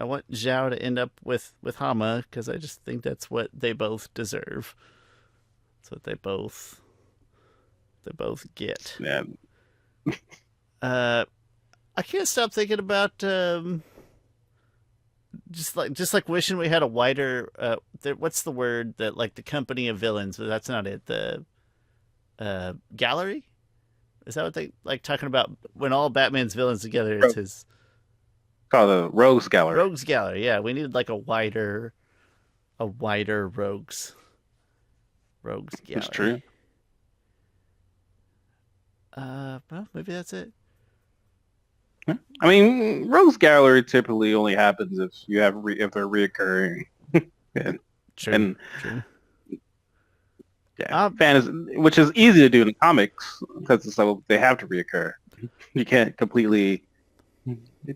want Zhao to end up with Hama because I just think that's what they both deserve. That's what they both get. Yeah. I can't stop thinking about just like wishing we had a wider what's the word that like the company of villains, but that's not it. The gallery? Is that what they like talking about when all Batman's villains together? It's his called the Rogues Gallery. Rogues Gallery. Yeah, we needed like a wider Rogues Gallery. That's true. Well, maybe that's it. I mean, Rogues Gallery typically only happens if they're reoccurring. True. Yeah, which is easy to do in comics because it's like they have to reoccur. You can't completely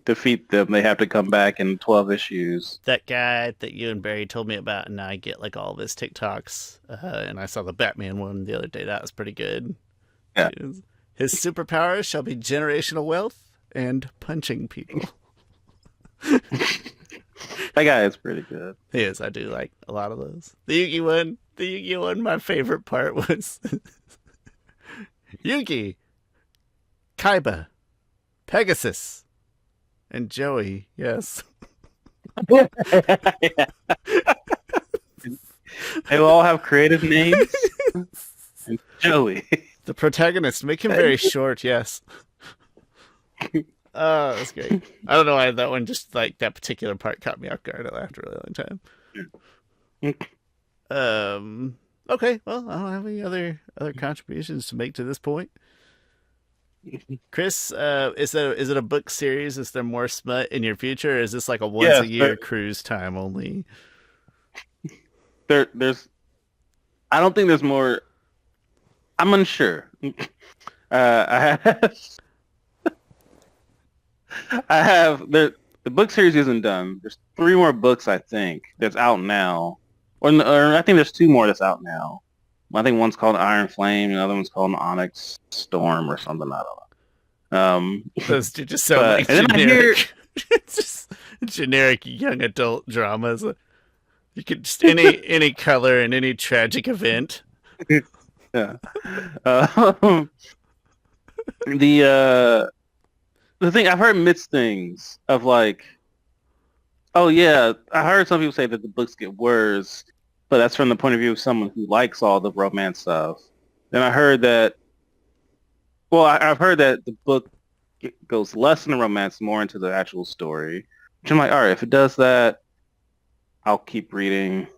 defeat them. They have to come back in 12 issues. That guy that you and Barry told me about, and I get like all of his TikToks, and I saw the Batman one the other day. That was pretty good. Yeah. His superpowers shall be generational wealth and punching people. That guy is pretty good. He is. I do like a lot of those. The Yugi one, my favorite part was Yugi, Kaiba, Pegasus, and Joey. Yes. They will all have creative names. And Joey. The protagonist, make him very short, yes. Oh, that's great. I don't know why that one just like that particular part caught me off guard. I laughed a really long time. Okay, well, I don't have any other contributions to make to this point. Chris, is it a book series? Is there more smut in your future? Or is this like a once a year cruise time only? There's I don't think there's more. I'm unsure. The book series isn't done. There's 3 more books I think that's out now, or I think there's 2 more that's out now. I think one's called Iron Flame, and the other one's called Onyx Storm or something. I don't know. Those do just sound like generic. It's just generic young adult dramas. You could just any color and any tragic event. Yeah. The thing I've heard mixed things of like, oh yeah, I heard some people say that the books get worse, but that's from the point of view of someone who likes all the romance stuff. Then I heard that, well, I've heard that the book goes less in the romance, more into the actual story. Which I'm like, all right, if it does that, I'll keep reading.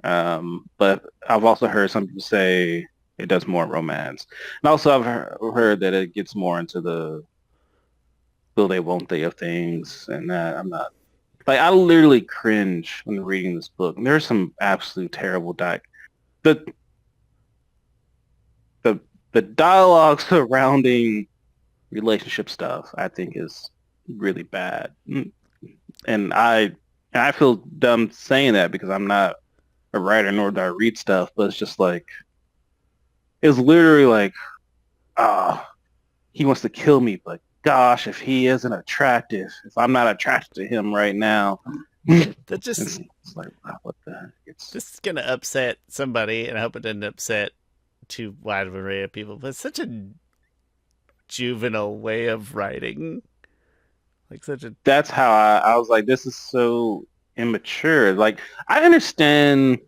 But I've also heard some people say it does more romance. And also I've heard that it gets more into the will they, won't they of things. And I'm not, like, I literally cringe when reading this book. And there's some absolute terrible the dialogue surrounding relationship stuff, I think, is really bad. And I feel dumb saying that because I'm not a writer, nor do I read stuff, but it's just like, it's literally like, he wants to kill me, but gosh, if he isn't attractive, if I'm not attracted to him right now. That just, it's like, wow, what the heck? This is going to upset somebody, and I hope it doesn't upset too wide of an array of people, but it's such a juvenile way of writing. Like That's how I was like, this is so immature. Like, I understand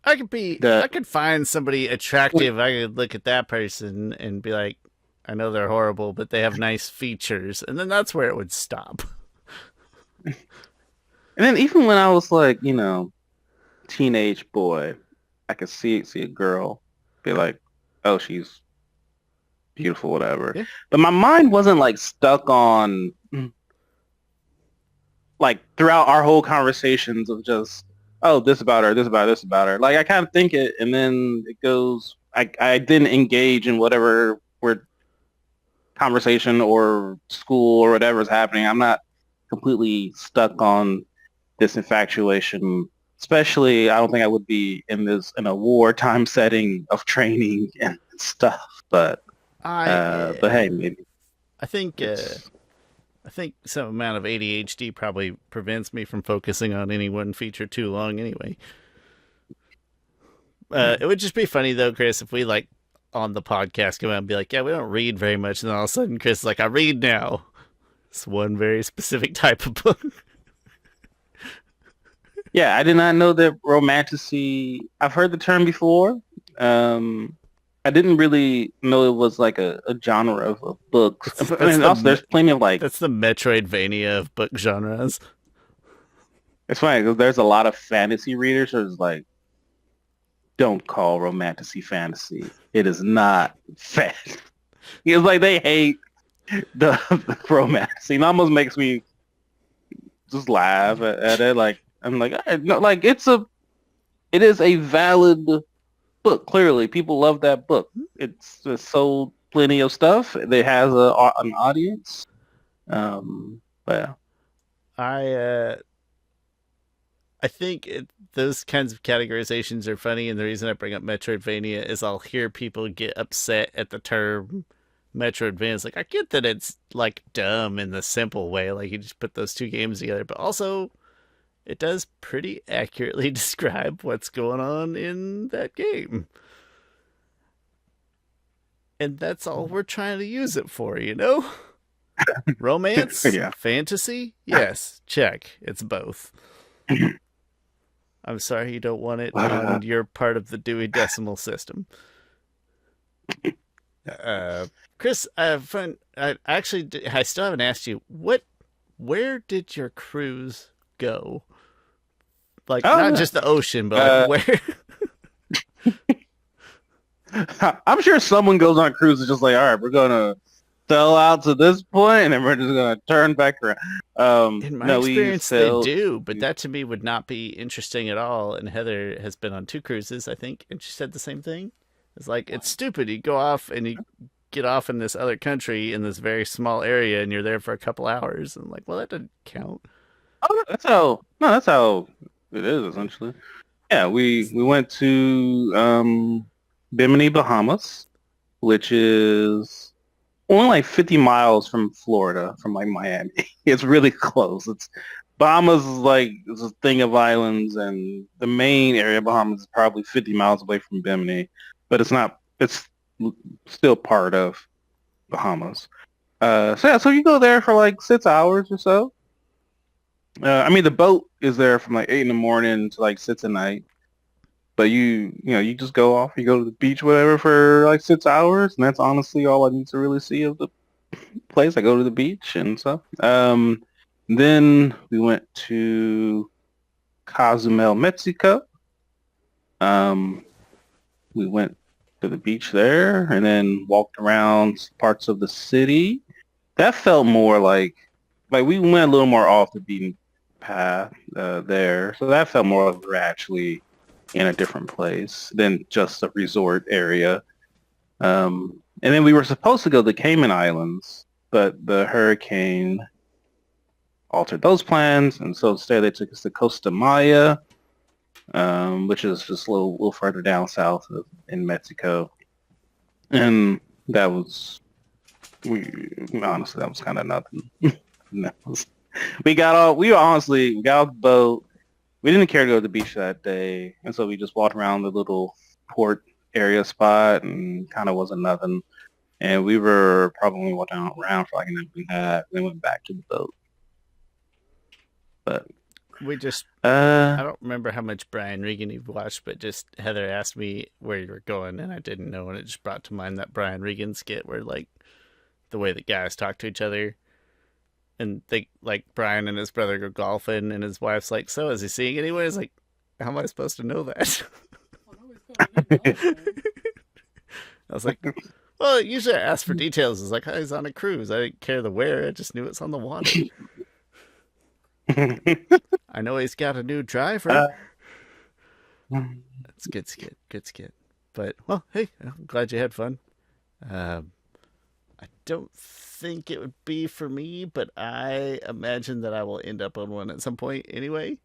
I could find somebody attractive. I could look at that person and be like, I know they're horrible, but they have nice features, and then that's where it would stop. And then even when I was like, teenage boy, I could see a girl, be like, oh, she's beautiful, whatever. Yeah. But my mind wasn't like stuck on like throughout our whole conversations of just, oh, this about her, this about her, this about her. Like I kind of think it, and then it goes. I didn't engage in whatever conversation or school or whatever is happening. I'm not completely stuck on this infatuation. Especially, I don't think I would be in a wartime setting of training and stuff. But hey, maybe I think it's I think some amount of ADHD probably prevents me from focusing on any one feature too long. Anyway, it would just be funny though, Chris, if we like on the podcast come out and be like, "Yeah, we don't read very much," and then all of a sudden, Chris is like, "I read now." It's one very specific type of book. Yeah, I did not know that romanticy. I've heard the term before. I didn't really know it was like a genre of books. Also, there's plenty of like. That's the Metroidvania of book genres. It's funny because there's a lot of fantasy readers who's like, don't call romanticy fantasy. It is not fantasy. It's like they hate the romanticy. It almost makes me just laugh at it. Like I'm like, no, like it is a valid book. Clearly, people love that book. It's sold plenty of stuff. It has an audience. But I think those kinds of categorizations are funny, and the reason I bring up Metroidvania is I'll hear people get upset at the term Metroidvania. It's like I get that it's like dumb in the simple way, like you just put those two games together, but also it does pretty accurately describe what's going on in that game. And that's all we're trying to use it for, you know? Romance? Yeah. Fantasy? Yes, check. It's both. I'm sorry you don't want it on your part of the Dewey Decimal System. Chris, I still haven't asked you, where did your cruise go? Like, not just the ocean, but like, where? I'm sure someone goes on a cruise and just like, all right, we're going to sell out to this point, and then we're just going to turn back around. In my experience, they do, but that to me would not be interesting at all. And Heather has been on 2 cruises, I think, and she said the same thing. It's like, it's stupid. You go off and you get off in this other country in this very small area, and you're there for a couple hours. And I'm like, well, that doesn't count. Oh, that's how it is, essentially. Yeah, we went to Bimini, Bahamas, which is only like 50 miles from Florida, from like Miami. It's really close. Bahamas is like it's a thing of islands, and the main area of Bahamas is probably 50 miles away from Bimini, but it's not. It's still part of Bahamas. So you go there for like 6 hours or so. I mean, the boat is there from like 8 in the morning to like 6 at night. But you just go off, you go to the beach, whatever, for like 6 hours, and that's honestly all I need to really see of the place. I go to the beach and stuff. Then we went to Cozumel, Mexico. We went to the beach there, and then walked around parts of the city. That felt more like we went a little more off the beaten path there, so that felt more like we're actually in a different place than just a resort area. And then we were supposed to go to the Cayman Islands, but the hurricane altered those plans, and so instead they took us to Costa Maya, which is just a little further down south in Mexico. And that was, honestly, that was kind of nothing. We got off the boat. We didn't care to go to the beach that day, and so we just walked around the little port area spot, and kind of wasn't nothing. And we were probably walking around for like an hour and a half, then went back to the boat. But We just, I Uh, don't remember how much Brian Regan you've watched, but just Heather asked me where you were going, and I didn't know, and it just brought to mind that Brian Regan skit where, like, the way that guys talk to each other, and they, like, Brian and his brother go golfing, and his wife's like, so is he seeing anyone? He's like, how am I supposed to know that? I was like, well, usually I ask for details. It's like, oh, he's on a cruise. I didn't care the where. I just knew it's on the water. I know he's got a new driver. uh, That's good skit. Good skit. But, well, hey, I'm glad you had fun. Um, I don't think it would be for me, but I imagine that I will end up on one at some point anyway.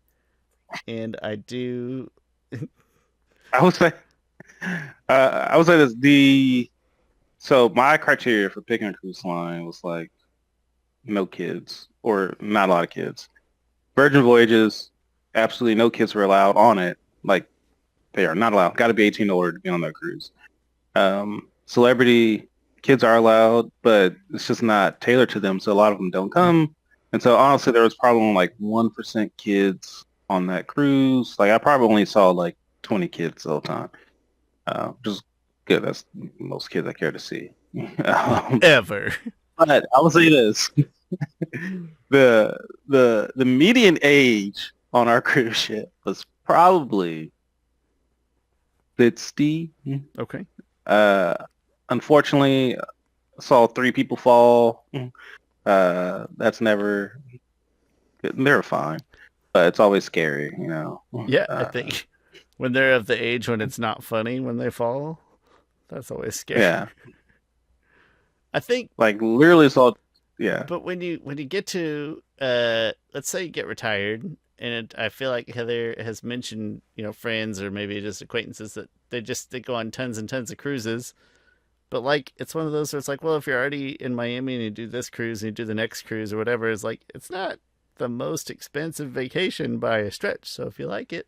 And I do. I would say, I would say this. So my criteria for picking a cruise line was like no kids or not a lot of kids. Virgin Voyages, absolutely no kids were allowed on it. Like they are not allowed. Got to be 18 or older to be on that cruise. Celebrity kids are allowed, but it's just not tailored to them. So a lot of them don't come. And so honestly, there was probably only like 1% kids on that cruise. Like I probably only saw like 20 kids the whole time. Just good. That's most kids I care to see. um, Ever. but I will say this: the median age on our cruise ship was probably 60. Okay. Uh, unfortunately, I saw 3 people fall. That's never. They're fine, but it's always scary, you know. Yeah, I think when they're of the age when it's not funny when they fall, that's always scary. Yeah, I think, like literally saw. Yeah, but when you get to let's say you get retired, and I feel like Heather has mentioned, friends or maybe just acquaintances that they go on tons and tons of cruises. But like it's one of those where it's like, well, if you're already in Miami and you do this cruise and you do the next cruise or whatever, it's like it's not the most expensive vacation by a stretch. So if you like it,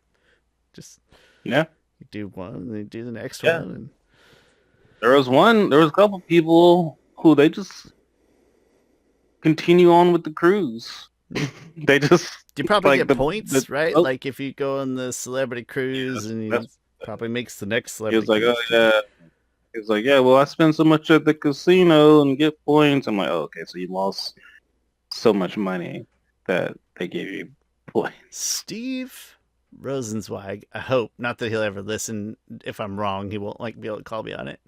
just yeah. you do one and then you do the next Yeah. one. And There was a couple people who they just continue on with the cruise. They just you probably like get points, right? oh, Like if you go on the celebrity cruise and you that's, probably makes the next he was celebrity like, oh cruise too. yeah. He was like, yeah, well, I spend so much at the casino and get points. I'm like, oh, okay, so you lost so much money that they gave you points. Steve Rosenzweig, I hope not that he'll ever listen. If I'm wrong, he won't be able to call me on it.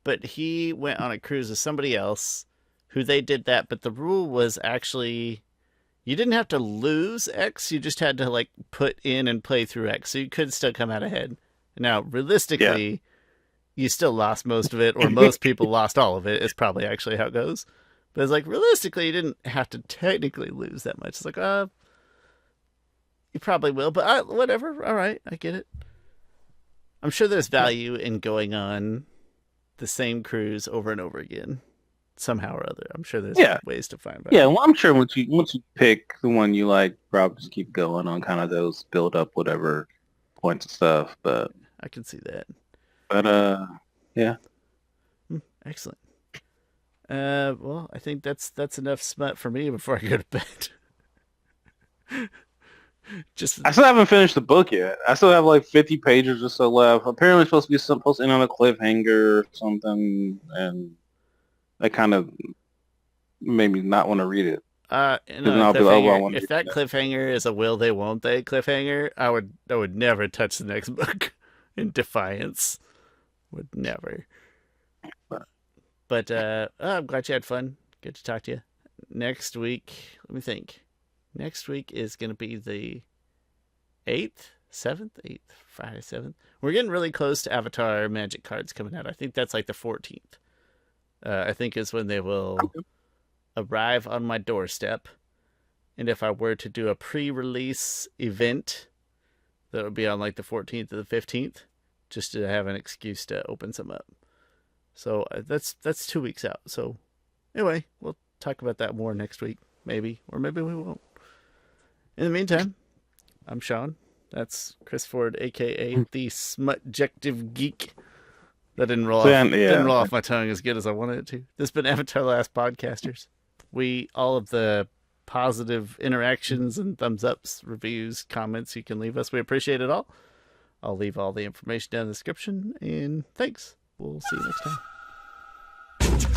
But he went on a cruise with somebody else who they did that, but the rule was actually you didn't have to lose X, you just had to like put in and play through X. So you could still come out ahead. Now, realistically, you still lost most of it, or most people lost all of it. It's probably actually how it goes. But it's like realistically, you didn't have to technically lose that much. It's like, you probably will, but whatever. All right, I get it. I'm sure there's value in going on the same cruise over and over again, somehow or other. I'm sure there's ways to find value. Yeah, well, I'm sure once you pick the one you like, probably just keep going on kind of those build up whatever points and stuff. But I can see that. But yeah. Excellent. Well, I think that's enough smut for me before I go to bed. I still haven't finished the book yet. I still have like 50 pages or so left. Apparently, it's supposed to end on a cliffhanger or something, and that kind of made me not want to read it. If that cliffhanger is a will they won't they cliffhanger, I would never touch the next book in defiance. Would never. But I'm glad you had fun. Good to talk to you. Next week, let me think. Next week is going to be the 8th, 7th, 8th, Friday, 7th. We're getting really close to Avatar Magic Cards coming out. I think that's like the 14th. I think is when they will arrive on my doorstep. And if I were to do a pre-release event, that would be on like the 14th or the 15th, just to have an excuse to open some up. So that's 2 weeks out. So anyway, we'll talk about that more next week, maybe, or maybe we won't. In the meantime, I'm Shawn. That's Chris Ford, aka the Smutjective Geek. That didn't roll off my tongue as good as I wanted it to. This has been Avatar: The Last Podcasters. All of the positive interactions and thumbs ups, reviews, comments you can leave us. We appreciate it all. I'll leave all the information down in the description, and thanks. We'll see you next time.